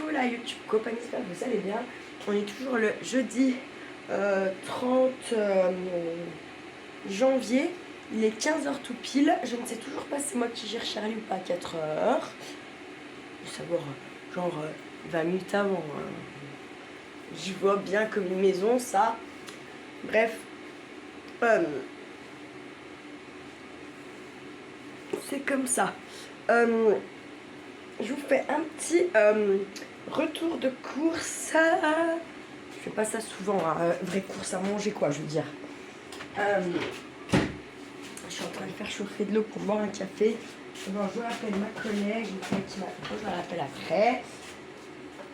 Coucou la YouTube copains, j'espère que vous allez bien. On est toujours le jeudi 30 janvier. Il est 15h tout pile. Je ne sais toujours pas si c'est moi qui gère Charlie ou pas à 4h. Faut savoir genre 20 minutes avant. J'y vois bien comme une maison ça. Bref. C'est comme ça. Je vous fais un petit retour de course. Je fais pas ça souvent, hein. Vraie course à manger quoi, je veux dire. Je suis en train de faire chauffer de l'eau pour boire un café. Bon, je rappelle ma collègue, qui m'appelle, je la rappelle après.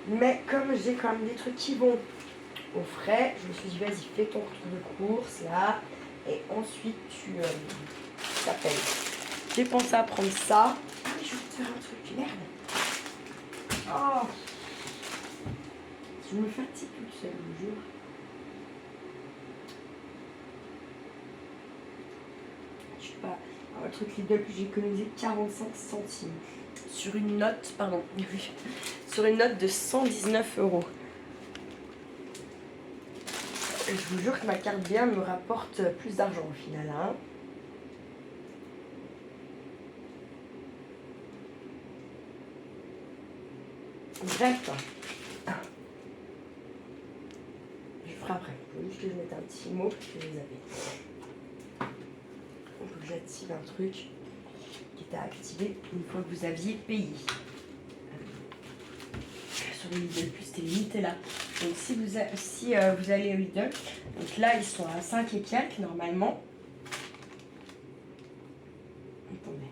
Mais comme j'ai quand même des trucs qui vont au frais, je me suis dit vas-y fais ton retour de course là. Et ensuite tu t'appelles. J'ai pensé à prendre ça. Ah mais je vais te faire un truc, merde. Oh, je me fatigue toute seule, je vous jure. Je sais pas. Alors, le truc Lidl que j'ai économisé 45 centimes sur une note, pardon, sur une note de 119 €. Je vous jure que ma carte bien me rapporte plus d'argent au final, hein. Bref, je ferai après. Il faut juste que je mette un petit mot parce que je les avais. Il faut que j'active un truc qui était à activer une fois que vous aviez payé. Sur le Lidl Plus, c'était limité là. Donc si vous allez au Lidl, donc là ils sont à 5 et quelques normalement. Attendez.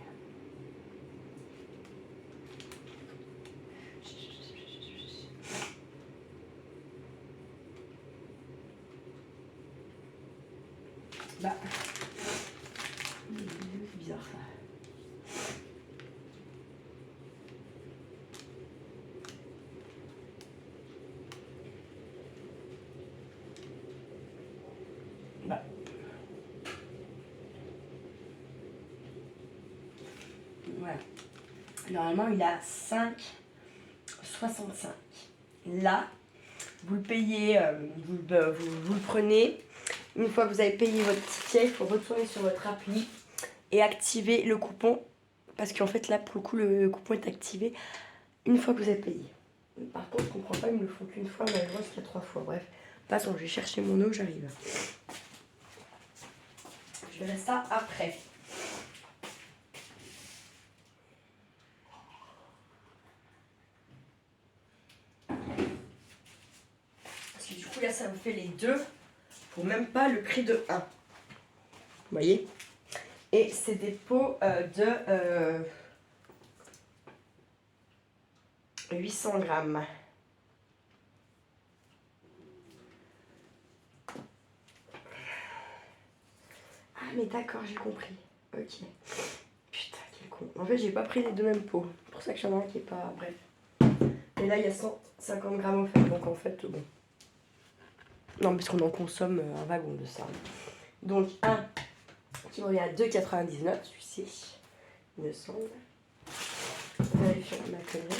Bah, c'est bizarre ça. Bah. Voilà. Normalement il est à 5,65. Là, vous le payez, vous le prenez. Une fois que vous avez payé votre ticket, il faut retourner sur votre appli et activer le coupon. Parce qu'en fait, là, pour le coup, le coupon est activé une fois que vous avez payé. Par contre, je comprends pas, ils me le font qu'une fois, mais je vois qu'il y a 3 fois. Bref, passons, je vais chercher mon eau, j'arrive. Je verrai ça après. Parce que du coup, là, ça me fait les deux pour même pas le prix de 1. Vous voyez? Et c'est des pots de 800 grammes. Ah mais d'accord, j'ai compris. Ok. Putain, quel con. En fait, j'ai pas pris les deux mêmes pots. C'est pour ça que j'en ai un qui est pas... Bref. Et là, il y a 150 grammes offerts. Donc en fait, bon. Non, parce qu'on en consomme un wagon de ça. Donc un qui me revient à 2,99. Celui-ci, il me semble. Je vais aller faire ma connerie.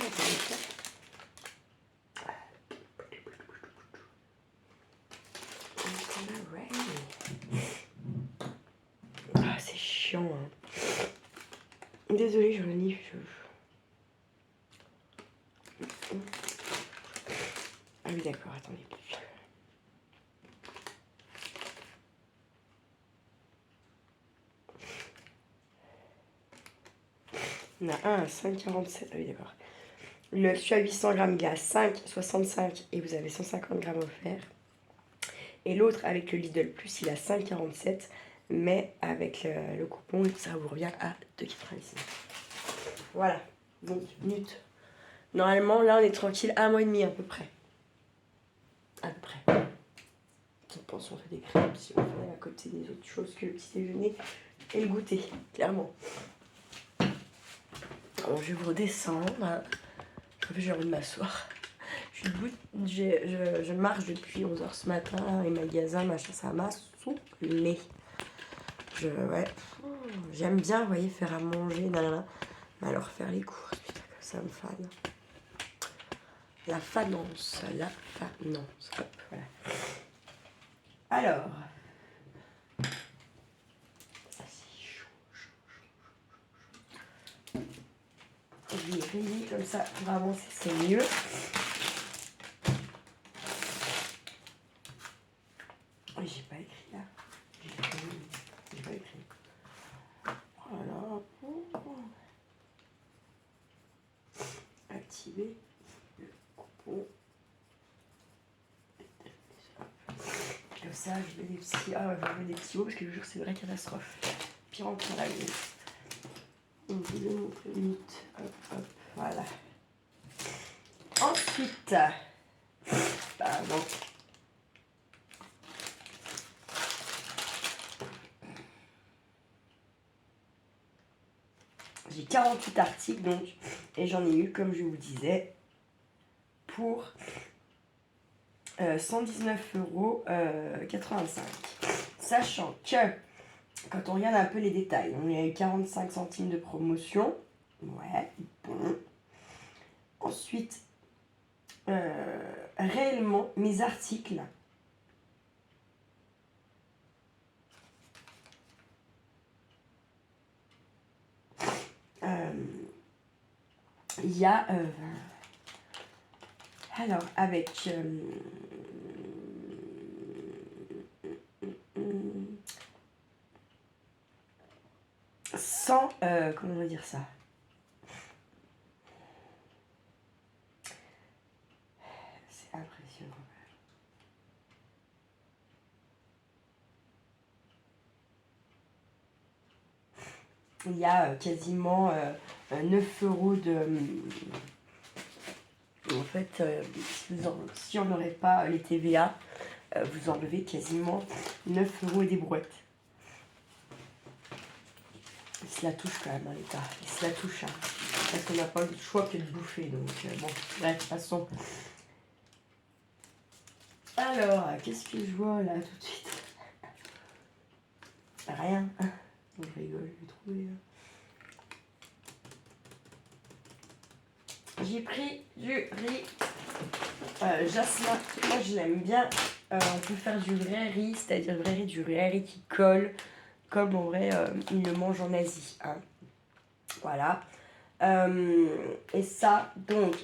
Ah, c'est chiant. Hein. Désolée, je renifle. Ah oui, d'accord, attendez. On a un à 5,47. Ah oui, d'accord. Celui à 800 grammes, il est à 5,65 et vous avez 150 grammes offerts. Et l'autre avec le Lidl Plus, il est à 5,47. Mais avec le coupon, ça vous revient à 2,99. Voilà. Donc, minute. Normalement, là, on est tranquille 1 mois et demi à peu près. À peu près. On pense on fait des crêpes, si on fait à côté des autres choses que le petit déjeuner et le goûter, clairement. Bon, je vais vous redescendre. J'ai envie de m'asseoir. Je marche depuis 11h ce matin, les magasins, machin, ça m'a saoulé. Ouais, j'aime bien, vous voyez, faire à manger, nanana. Mais alors faire les courses, putain, que ça me fane. La fanance. Hop, voilà. Alors, ça c'est chaud. Je vais rayer comme ça pour avancer, c'est mieux. J'ai pas écrit là. J'ai pas écrit. Voilà. Activer le coupon. Comme ça, je mets des petits. Ah ouais, je mets des petits mots parce que je vous jure, c'est une vraie catastrophe. Pire encore la nuit. Donc, je vais montrer vite. Hop, hop, voilà. Ensuite, pardon. J'ai 48 articles donc, et j'en ai eu, comme je vous disais, pour 119,85 €. Sachant que, quand on regarde un peu les détails, on a eu 45 centimes de promotion. Ouais, bon. Ensuite, réellement, mes articles, il y a... alors, avec... 100... comment on va dire ça? C'est impressionnant. Il y a quasiment 9 € de... En fait, si on n'aurait pas les TVA, vous enlevez quasiment 9 € et des brouettes. Il se la touche quand même, hein, l'État. Il se la touche, hein, parce qu'on n'a pas le choix que de bouffer. Donc, bon, bref, de toute façon. Alors, qu'est-ce que je vois là tout de suite? Rien. Je rigole, je vais trouver. J'ai pris du riz jasmin. Moi, je l'aime bien. On peut faire du vrai riz, c'est-à-dire du vrai riz qui colle, comme en vrai, ils le mangent en Asie. Hein. Voilà. Et ça, donc,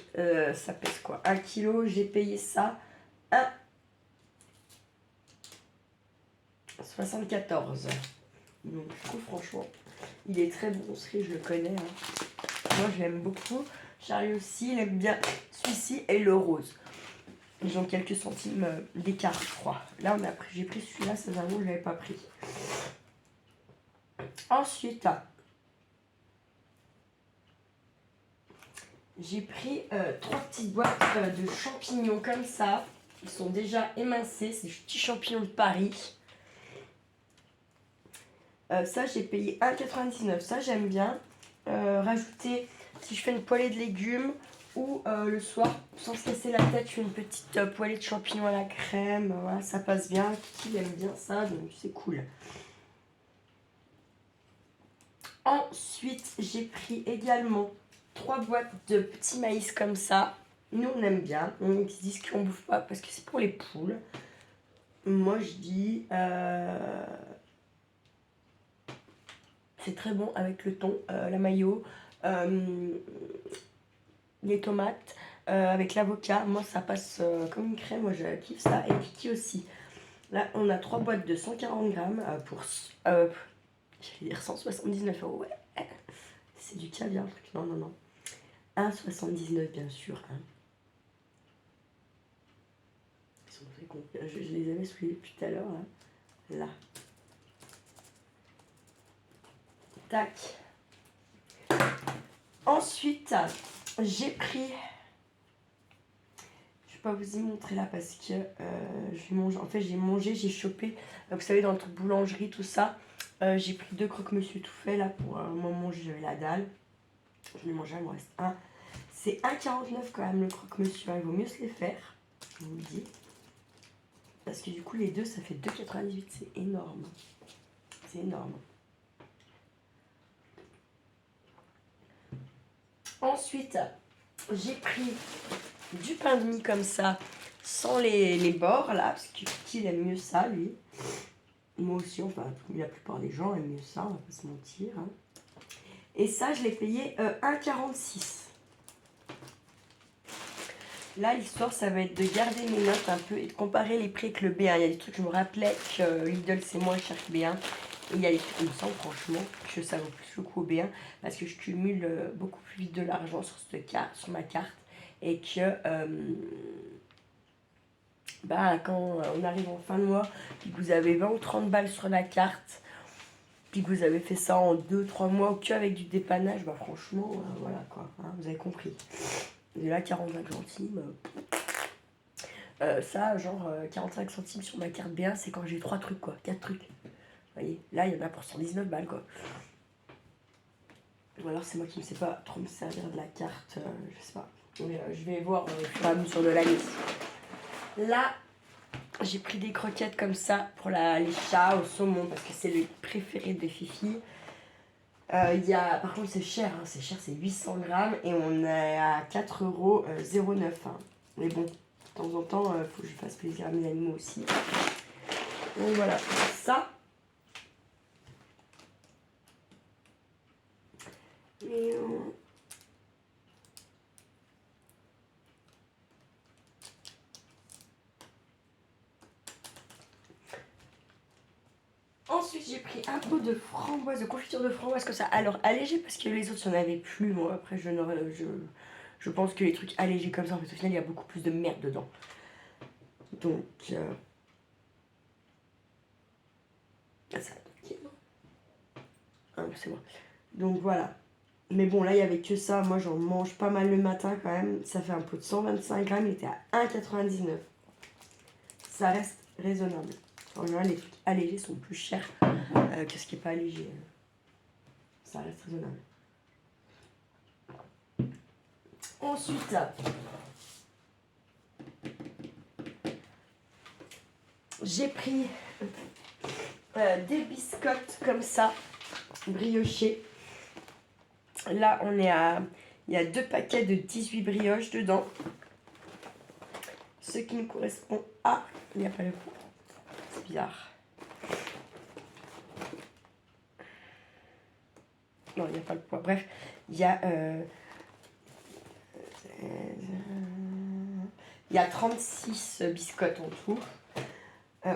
ça pèse quoi? 1 kg. J'ai payé ça 1,74 €. Donc, je trouve franchement, il est très bon ce riz, je le connais. Hein. Moi, je l'aime beaucoup. Charlie aussi, il aime bien celui-ci et le rose. Ils ont quelques centimes d'écart, je crois. Là, j'ai pris celui-là, ça j'avoue, je ne l'avais pas pris. Ensuite, j'ai pris 3 petites boîtes de champignons comme ça. Ils sont déjà émincés, c'est des petits champignons de Paris. Ça, j'ai payé 1,99 €. Ça, j'aime bien. Rajouter, si je fais une poêlée de légumes ou le soir, sans se casser la tête, je fais une petite poêlée de champignons à la crème. Voilà, ça passe bien. Kiki aime bien ça, donc c'est cool. Ensuite, j'ai pris également 3 boîtes de petits maïs comme ça. Nous, on aime bien. Ils se disent qu'on ne bouffe pas parce que c'est pour les poules. Moi, je dis... c'est très bon avec le thon, la mayo, les tomates, avec l'avocat. Moi, ça passe comme une crème. Moi, je kiffe ça. Et Kiki aussi. Là, on a 3 boîtes de 140 grammes pour... j'allais dire 179 €. Ouais. C'est du caviar, le truc. Non, non, non. 1,79 € bien sûr. Hein. Ils sont très cons. Je les avais sous les yeux depuis tout à l'heure. Hein. Là. Tac. Ensuite, j'ai pris... Je vais pas vous y montrer là parce que je mange. En fait, j'ai chopé. Vous savez, dans le truc boulangerie, tout ça. J'ai pris 2 croque-monsieur tout fait là pour un moment j'avais la dalle. Je l'ai mangé, il me reste un. C'est 1,49 € quand même le croque-monsieur. Il vaut mieux se les faire, je vous le dis. Parce que du coup, les deux, ça fait 2,98 €. C'est énorme. C'est énorme. Ensuite, j'ai pris du pain de mie comme ça, sans les bords là, parce qu'il aime mieux ça lui. Moi aussi, enfin la plupart des gens aiment mieux ça, on va pas se mentir. Hein. Et ça, je l'ai payé 1,46 €. Là, l'histoire, ça va être de garder mes notes un peu et de comparer les prix avec le B1. Il y a des trucs, je me rappelais que Lidl, c'est moins cher que B1. Et il y a des trucs, il me semble franchement que ça vaut plus le coup au B1 parce que je cumule beaucoup plus vite de l'argent sur cette carte, sur ma carte. Et que quand on arrive en fin de mois, puis que vous avez 20 ou 30 balles sur la carte, puis que vous avez fait ça en 2-3 mois ou qu'avec du dépannage, bah franchement, voilà quoi, hein, vous avez compris. Et là, 45 centimes, ça, genre 45 centimes sur ma carte B1, c'est quand j'ai 3 trucs quoi, 4 trucs. Vous voyez, là, il y en a pour 119 balles quoi. Ou alors c'est moi qui ne sais pas trop me servir de la carte, je sais pas. Mais je vais voir au fur et à mesure de l'année. Là, j'ai pris des croquettes comme ça pour les chats au saumon parce que c'est le préféré de Fifi. Par contre, c'est cher, hein, c'est 800 grammes et on est à 4,09 €. Hein. Mais bon, de temps en temps, il faut que je fasse plaisir à mes animaux aussi. Donc voilà, ça. Et ensuite, j'ai pris un pot de framboise, de confiture de framboise comme ça. Alors, allégé parce que les autres, il n'y en avait plus. Moi, après, je pense que les trucs allégés comme ça, en fait, au final, il y a beaucoup plus de merde dedans. Donc, ça ok, non c'est bon. Donc, voilà. Mais bon, là, il n'y avait que ça. Moi, j'en mange pas mal le matin quand même. Ça fait un pot de 125 grammes. Il était à 1,99 €. Ça reste raisonnable. En général, les trucs allégés sont plus chers que ce qui n'est pas allégé. Ça reste raisonnable. Ensuite, j'ai pris des biscottes comme ça, briochés. Là, il y a 2 paquets de 18 brioches dedans. Ce qui me correspond à... Il n'y a pas le coup. C'est bizarre. Non, il n'y a pas le poids. Bref, il y a 36 biscottes en tout. Je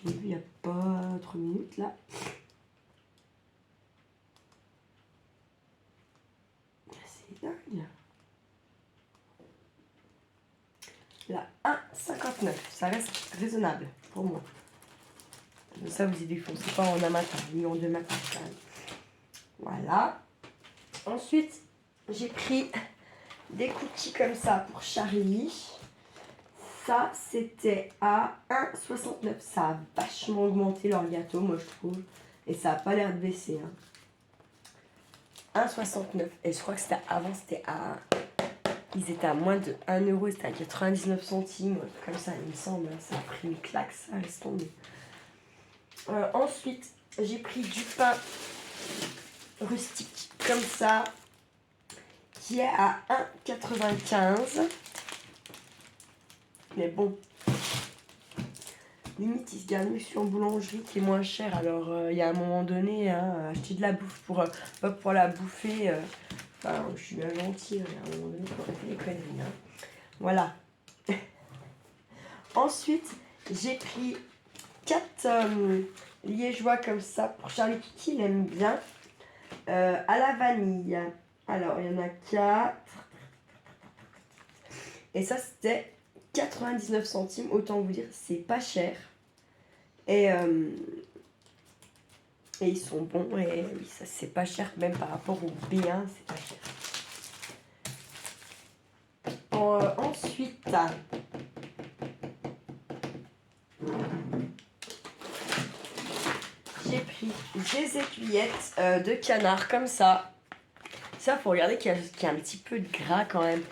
l'ai vu il n'y a pas 3 minutes là. C'est dingue. Là, 1,59 €. Ça reste raisonnable pour moi. Mais ça, vous y défoncez pas en un matin, ni en 2 matins quand même. Voilà. Ensuite, j'ai pris des cookies comme ça pour Charlie. Ça, c'était à 1,69 €. Ça a vachement augmenté leur gâteau, moi je trouve. Et ça n'a pas l'air de baisser. Hein. 1,69 €. Et je crois que avant, c'était à... Ils étaient à moins de 1 €. C'était à 99 centimes. Comme ça, il me semble. Hein. Ça a pris une claque, ça. Laisse tomber. Ensuite, j'ai pris du pain rustique comme ça, qui est à 1,95 €. Mais bon, limite il se gagne mieux sur en boulangerie qui est moins cher. Alors il y a un moment donné, hein, acheter de la bouffe pas pour la bouffer. Enfin, je suis bien gentille, à un moment donné, il faut arrêter les conneries. Hein. Voilà. Ensuite, j'ai pris 4 liégeois comme ça pour Charlie Kiki, il aime bien. À la vanille. Alors, il y en a 4. Et ça, c'était 99 centimes. Autant vous dire, c'est pas cher. Et ils sont bons. Et oui, ça, c'est pas cher. Même par rapport au B1, c'est pas cher. Ensuite, j'ai pris des aiguillettes de canard comme ça. Ça, faut regarder qu'il y a un petit peu de gras quand même.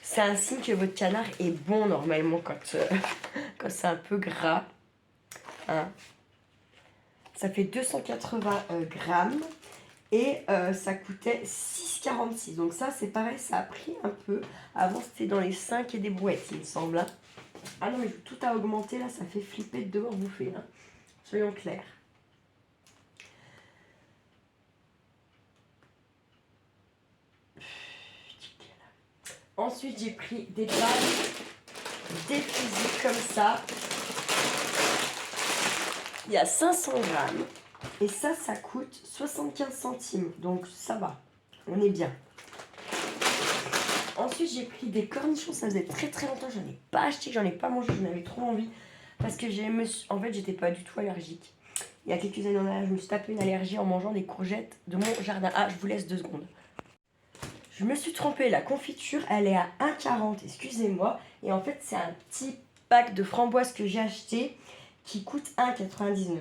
C'est un signe que votre canard est bon normalement quand c'est un peu gras. Hein. Ça fait 280 grammes. Et ça coûtait 6,46. Donc ça, c'est pareil, ça a pris un peu. Avant, c'était dans les 5 et des brouettes, il me semble. Hein. Ah non, mais tout a augmenté, là, ça fait flipper de devoir bouffer. Hein. Soyons clairs. Ensuite, j'ai pris des pâtes, des fusils comme ça. Il y a 500 grammes. Et ça coûte 75 centimes. Donc ça va, on est bien. Ensuite, j'ai pris des cornichons. Ça faisait très très longtemps. J'en ai pas acheté, j'en ai pas mangé. J'en avais trop envie. Parce que en fait, j'étais pas du tout allergique. Il y a quelques années en arrière, je me suis tapé une allergie en mangeant des courgettes de mon jardin. Ah, je vous laisse 2 secondes. Je me suis trompée, la confiture, elle est à 1,40, excusez-moi. Et en fait, c'est un petit pack de framboises que j'ai acheté qui coûte 1,99.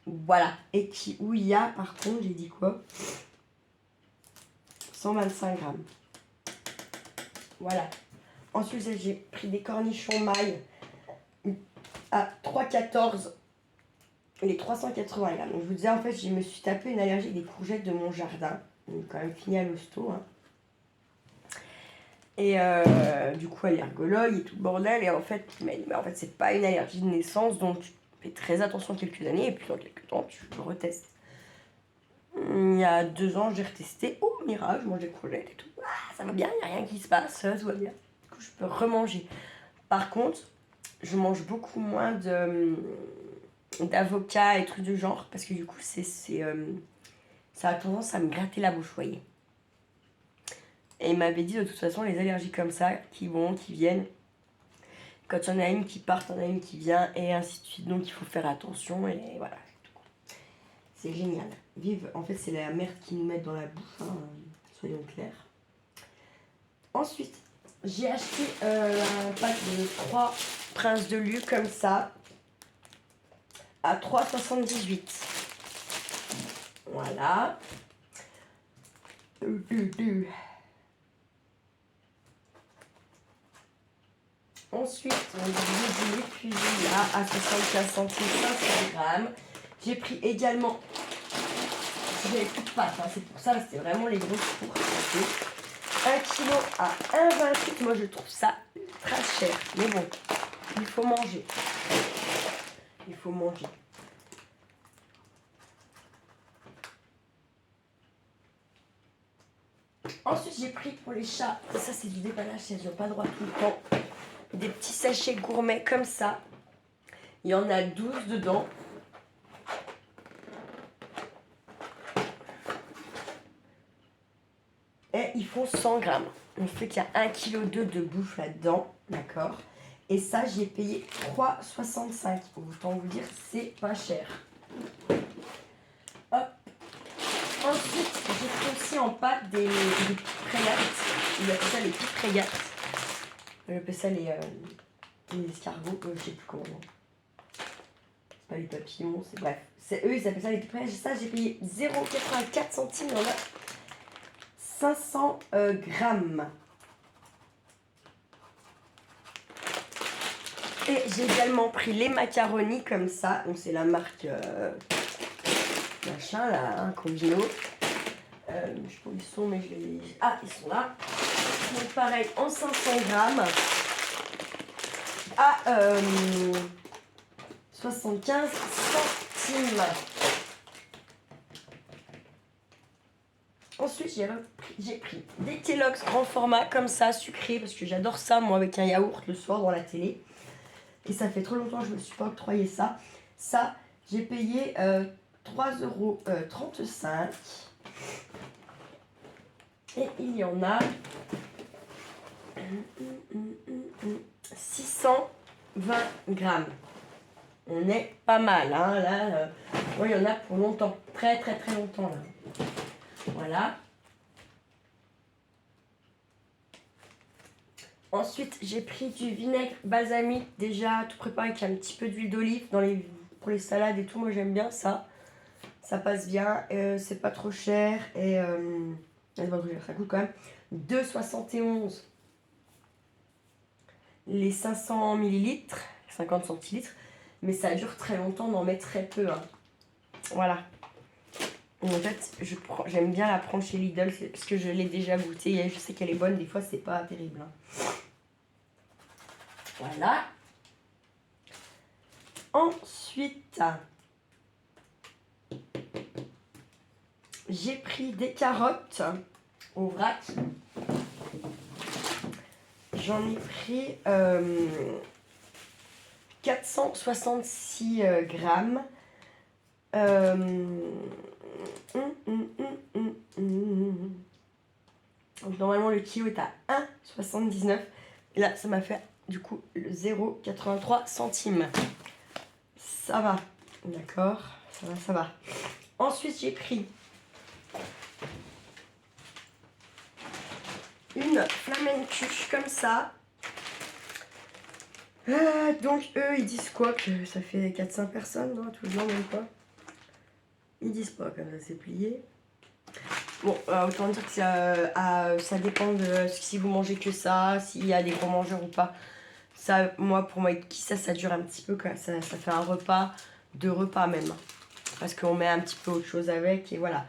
Voilà. Et où il y a, par contre, j'ai dit quoi 125 grammes. Voilà. Ensuite, j'ai pris des cornichons mailles à 3,14 les 380 grammes. Donc, je vous disais, en fait, je me suis tapé une allergie des courgettes de mon jardin. On est quand même fini à l'hosto. Hein. Et du coup, allergologue et tout le bordel. Et en fait, mais en fait, c'est pas une allergie de naissance. Donc, fais très attention quelques années. Et puis, dans quelques temps, tu le retestes. Il y a 2 ans, j'ai retesté. Oh, miracle, je mange des courgettes et tout. Ah, ça va bien, il n'y a rien qui se passe. Tout va bien. Du coup, je peux remanger. Par contre, je mange beaucoup moins d'avocats et trucs du genre. Parce que du coup, ça a tendance à me gratter la bouche, vous voyez. Et il m'avait dit de toute façon, les allergies comme ça, qui vont, qui viennent, quand il y en a une qui part, il y en a une qui vient, et ainsi de suite. Donc il faut faire attention, et voilà. C'est génial. Vive, en fait, c'est la merde qui nous met dans la bouche, hein, soyons clairs. Ensuite, j'ai acheté un pack de 3 princes de lu comme ça, à 3,78. Voilà. Ensuite, on a du fusil là à 75 centimes, 500 grammes. J'ai pris également, j'avais plus de pâtes, hein, c'est pour ça, c'était vraiment les grosses fourches. 1 kg à 1,28, moi je trouve ça très cher. Mais bon, il faut manger. Il faut manger. Ensuite, j'ai pris pour les chats, ça c'est du dépannage, ils n'ont pas le droit tout le temps. Des petits sachets gourmets comme ça. Il y en a 12 dedans. Et ils font 100 grammes. On fait qu'il y a 1,2 kg de bouffe là-dedans. D'accord. Et ça, j'ai payé 3,65. Autant vous dire, c'est pas cher. Hop. Ensuite, j'ai pris aussi en pâte des petites frégates. Il appelle ça les petites frégates. J'appelle ça les escargots. Je sais plus comment. C'est pas les papillons, c'est bref. Eux, ils appellent ça les petites frégates. Ça, j'ai payé 0,84 centimes. Il y en a 500 grammes. Et j'ai également pris les macaronis comme ça. Donc c'est la marque machin là, hein, Combino. Je sais pas où ils sont, mais je les... Ah, ils sont là. Donc pareil, en 500 grammes à 75 centimes. Ensuite, j'ai pris des Kellogg's grand format comme ça, sucré, parce que j'adore ça, moi, avec un yaourt le soir dans la télé. Et ça fait trop longtemps que je ne me suis pas octroyé ça. Ça, j'ai payé 3,35 €. Et il y en a 620 grammes. On est pas mal, hein, là. Moi, il y en a pour longtemps. Très, très, très longtemps, là. Voilà. Ensuite, j'ai pris du vinaigre balsamique, déjà tout préparé avec un petit peu d'huile d'olive pour les salades et tout. Moi, j'aime bien ça. Ça passe bien, c'est pas trop cher et ça coûte quand même 2,71 les 500 ml, 50 centilitres. Mais ça dure très longtemps, on en met très peu. Hein. Voilà. En fait, j'aime bien la prendre chez Lidl parce que je l'ai déjà goûtée et je sais qu'elle est bonne. Des fois, c'est pas terrible. Hein. Voilà. Ensuite, j'ai pris des carottes au vrac. J'en ai pris 466 grammes. Donc, normalement, le kilo est à 1,79. Et là, ça m'a fait du coup le 0,83 centimes. Ça va. D'accord. Ça va, ça va. Ensuite, j'ai pris une flamencuche comme ça. Donc, eux, ils disent quoi? Que ça fait 4-5 personnes, non? Tout le monde, même pas. Ils disent pas, comme ça, c'est plié. Bon, autant dire que ça dépend de si vous mangez que ça, s'il y a des gros mangeurs ou pas. Ça, pour moi, qui ça dure un petit peu, quoi. Ça fait un repas, 2 repas même. Parce qu'on met un petit peu autre chose avec, et voilà.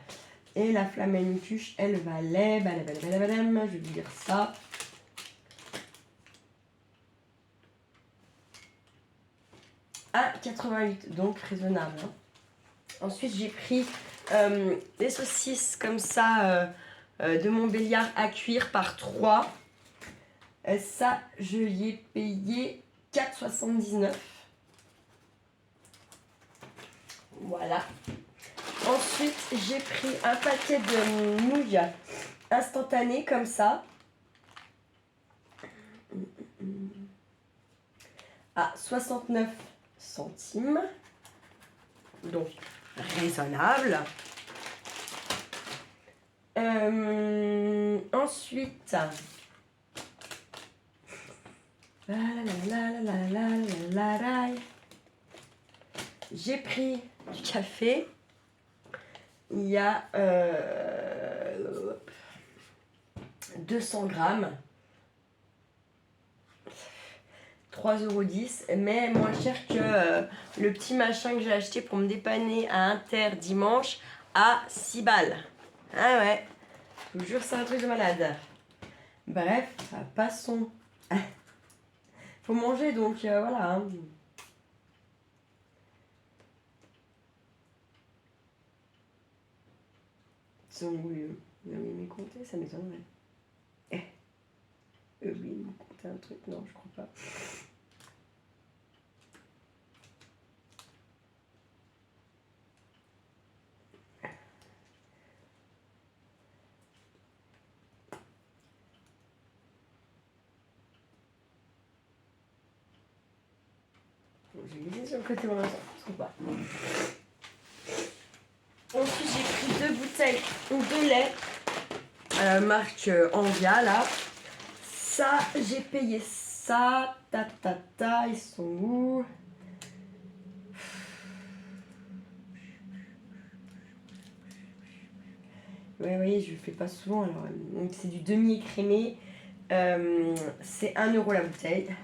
Et la flamencuche, elle valait, je vais vous dire ça. À 88, donc raisonnable. Hein. Ensuite, j'ai pris des saucisses comme ça de Montbéliard à cuire par 3. Ça, je l'y ai payé 4,79. Voilà. Ensuite, j'ai pris un paquet de nouilles instantanées comme ça. À 69 centimes. Donc, raisonnable. Ensuite, j'ai pris du café. Il y a 200 grammes. 3,10 €, mais moins cher que le petit machin que j'ai acheté pour me dépanner à Inter dimanche à 6 balles. Ah ouais, je vous jure, c'est un truc de malade. Bref, passons. Faut manger, donc voilà. Hein. Oui, mais compter, ça m'étonnerait. Oui, compter un truc, non, je crois pas. J'ai misé sur le côté pour l'instant, je trouve pas. Ensuite, j'ai pris 2 bouteilles de lait, marque Envia, là. Ça, j'ai payé ça. Ils sont où? Ouais, oui, je le fais pas souvent. Alors, donc, c'est du demi-écrémé. C'est 1 € la bouteille.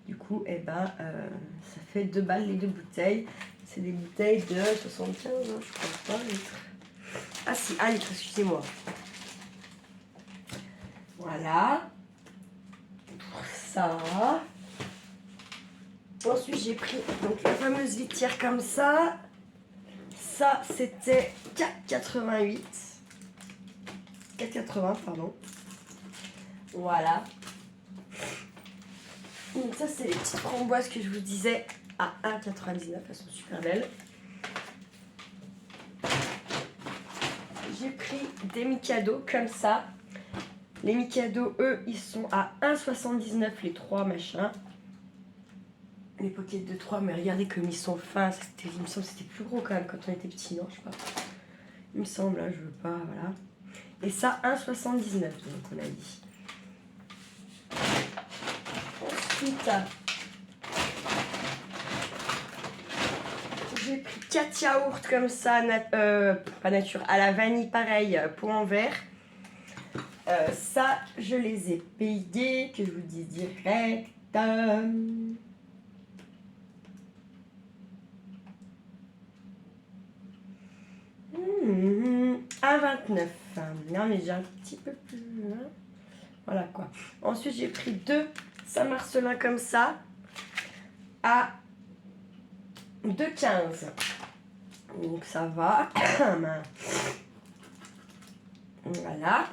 Du coup, ça fait 2 balles les 2 bouteilles. C'est des bouteilles de 75, hein, je crois pas, litres. Ah si, 1 litre, excusez-moi. Voilà. Pour ça. Ensuite, j'ai pris donc, la fameuse litière comme ça. Ça, c'était 4,88. 4,80, pardon. Voilà. Donc ça, c'est les petites framboises que je vous disais à 1,99. Elles sont super belles. J'ai pris des Mikado comme ça. Les Mikado, eux, ils sont à 1,79 les 3 machins. Les pockets de 3, mais regardez comme ils sont fins. Il me semble que c'était plus gros quand même quand on était petit, non? Je sais pas. Il me semble, hein, je veux pas, voilà. Et ça, 1,79, donc on a dit. Ensuite, j'ai pris 4 yaourts comme ça, pas nature, à la vanille, pareil, pot en verre. Ça, je les ai payés, que je vous dis direct. à 29. Non, mais j'ai un petit peu plus. Voilà quoi. Ensuite, j'ai pris 2 Saint-Marcelin comme ça à 2,15. Donc ça va. Voilà.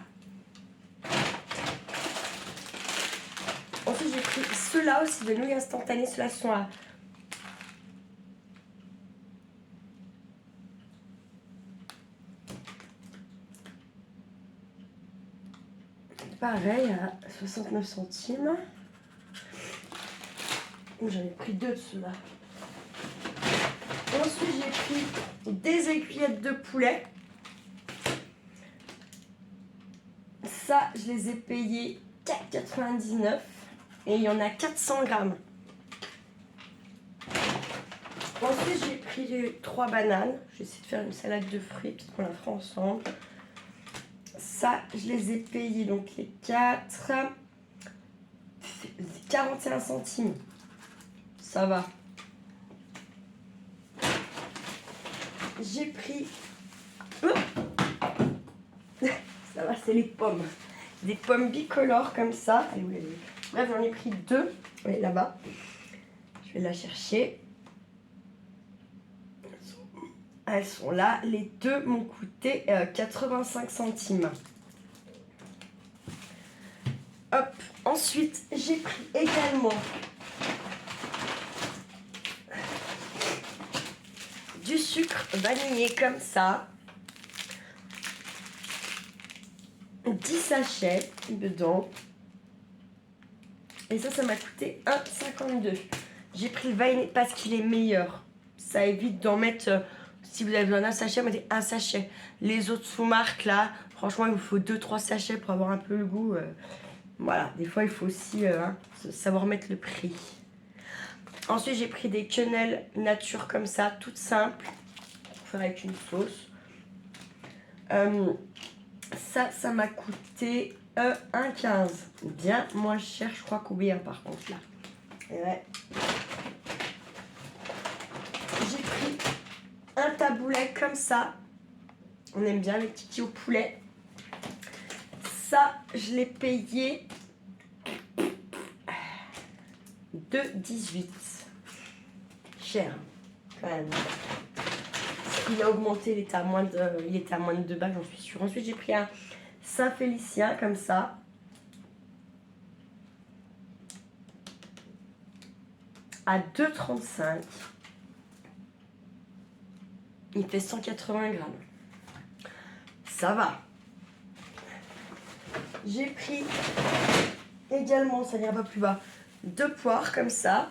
Ensuite, j'ai pris ceux-là aussi de nouilles instantanées. Ceux-là sont à pareil à 69 centimes. J'en ai pris 2 de ceux-là. Ensuite, j'ai pris des aiguillettes de poulet. Ça, je les ai payées 4,99 et il y en a 400 grammes. Ensuite, j'ai pris les 3 bananes. Je vais essayer de faire une salade de fruits, peut-être qu'on la fera ensemble. Ça, je les ai payées, donc les 4, 41 centimes. Ça va. J'ai pris... Ça va, c'est les pommes. Des pommes bicolores comme ça. Allez, oui. Bref, j'en ai pris 2. Elle est là-bas. Je vais la chercher. Elles sont là. Les 2 m'ont coûté 85 centimes. Hop. Ensuite, j'ai pris également du sucre vanillé comme ça. 10 sachets dedans. Et ça m'a coûté 1,52. J'ai pris le vanille parce qu'il est meilleur. Ça évite d'en mettre... si vous avez besoin d'un sachet, mettez un sachet. Les autres sous-marques, là, franchement, il vous faut 2-3 sachets pour avoir un peu le goût. Voilà, des fois, il faut aussi savoir mettre le prix. Ensuite, j'ai pris des quenelles nature comme ça, toutes simples. Pour faire avec une sauce. Ça m'a coûté 1,15. Bien moins cher, je crois, qu'au bien par contre là. Et ouais. J'ai pris un taboulet comme ça. On aime bien les kikis au poulet. Ça, je l'ai payé 2,18. Cher, quand même. Il a augmenté, il était à moins de 2 balles, j'en suis sûre. Ensuite, j'ai pris un Saint-Félicien comme ça. À 2,35. Il fait 180 grammes. Ça va. J'ai pris également, ça n'ira pas plus bas, 2 poires comme ça.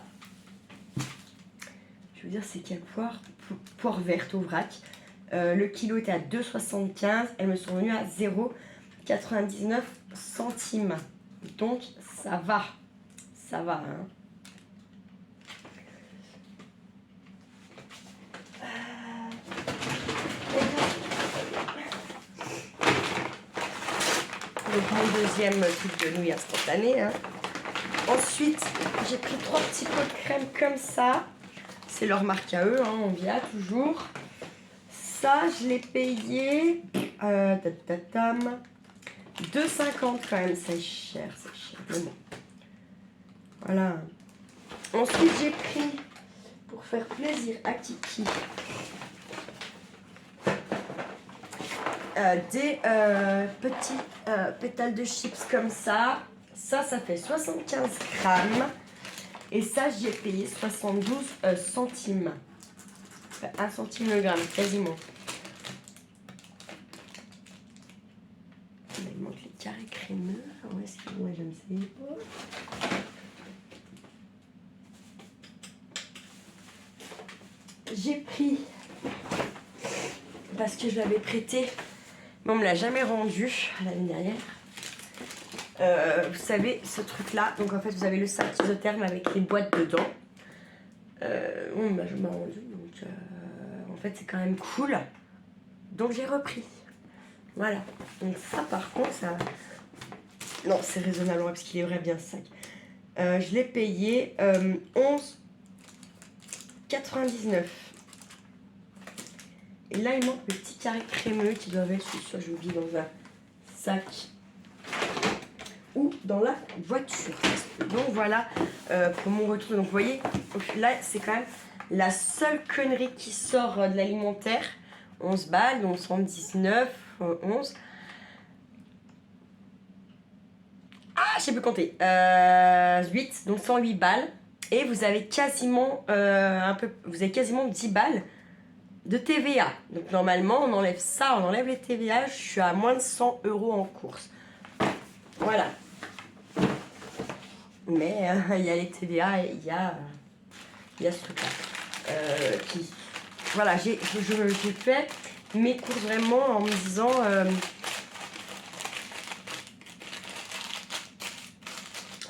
Je veux dire, c'est quelle poire? Poire verte au vrac. Le kilo était à 2,75. Elles me sont venues à 0,99 centimes. Donc, ça va. Ça va, hein. Donc, mon deuxième truc de nouilles instantanées. Hein. Ensuite, j'ai pris 3 petits pots de crème comme ça. C'est leur marque à eux, hein, on vient toujours. Ça, je l'ai payé 2,50 quand même. C'est cher, c'est cher. Mais bon. Voilà. Ensuite, j'ai pris, pour faire plaisir à Kiki, des petits pétales de chips comme ça. Ça fait 75 grammes. Et ça, j'ai payé 72 centimes. Enfin, 1 centime le gramme, quasiment. Il manque les carrés crémeux. Où est-ce qu'ils vont? Je ne sais pas. J'ai pris, parce que je l'avais prêté, mais on ne me l'a jamais rendu l'année dernière. Vous savez, ce truc-là, donc en fait, vous avez le sac isotherme avec les boîtes dedans. On ne m'a jamais rendu, donc en fait, c'est quand même cool. Donc, j'ai repris. Voilà. Donc, ça, par contre, ça... Non, c'est raisonnable, parce qu'il est vrai bien ce sac. Je l'ai payé 11,99. Et là, il manque le petit carré crémeux qui doivent être, je suis sûre, j'ai oublié dans un sac ou dans la voiture. Donc voilà pour mon retour. Donc vous voyez, là, c'est quand même la seule connerie qui sort de l'alimentaire. 11 balles, donc 119, 11. Ah, je sais plus compter. 8, donc 108 balles. Et vous avez quasiment, vous avez quasiment 10 balles de TVA. Donc normalement, on enlève ça, on enlève les TVA. Je suis à moins de 100 € en course. Voilà. Mais il y a les TVA et il y a ce truc-là. Voilà, j'ai fait mes courses vraiment en me disant...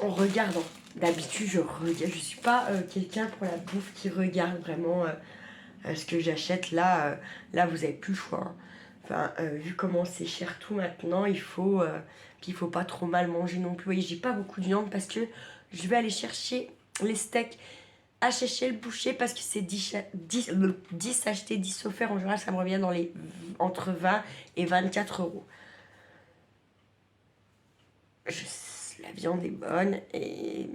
en regardant. D'habitude, je suis pas quelqu'un pour la bouffe qui regarde vraiment ce que j'achète. Là, vous avez plus le choix. Hein. Enfin, vu comment c'est cher tout maintenant, il faut pas trop mal manger non plus. Vous voyez, j'ai pas beaucoup de viande parce que je vais aller chercher les steaks chez le boucher parce que c'est 10 achetés, 10 offerts. En général, ça me revient dans les entre 20 et 24 €. La viande est bonne et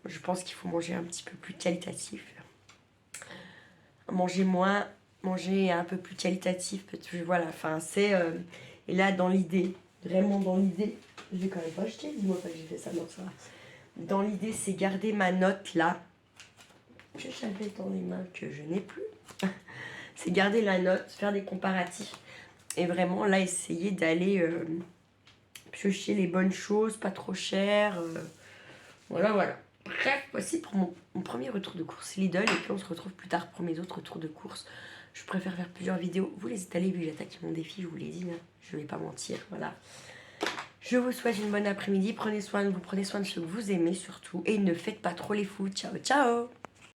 je pense qu'il faut manger un petit peu plus qualitatif. Manger un peu plus qualitatif, parce que voilà, enfin c'est... et là, dans l'idée, vraiment dans l'idée, je vais quand même pas acheter, dis-moi pas que j'ai fait ça, non, ça va. Dans l'idée, c'est garder ma note là, que j'avais dans les mains, que je n'ai plus. C'est garder la note, faire des comparatifs, et vraiment là, essayer d'aller piocher les bonnes choses, pas trop cher. Voilà. Bref, voici pour mon premier retour de course Lidl. Et puis on se retrouve plus tard pour mes autres retours de course. Je préfère faire plusieurs vidéos. Vous les étalez vu que j'attaque mon défi, je vous l'ai dit. Hein. Je vais pas mentir, voilà. Je vous souhaite une bonne après-midi. Prenez soin de vous, prenez soin de ceux que vous aimez surtout. Et ne faites pas trop les fous. Ciao, ciao!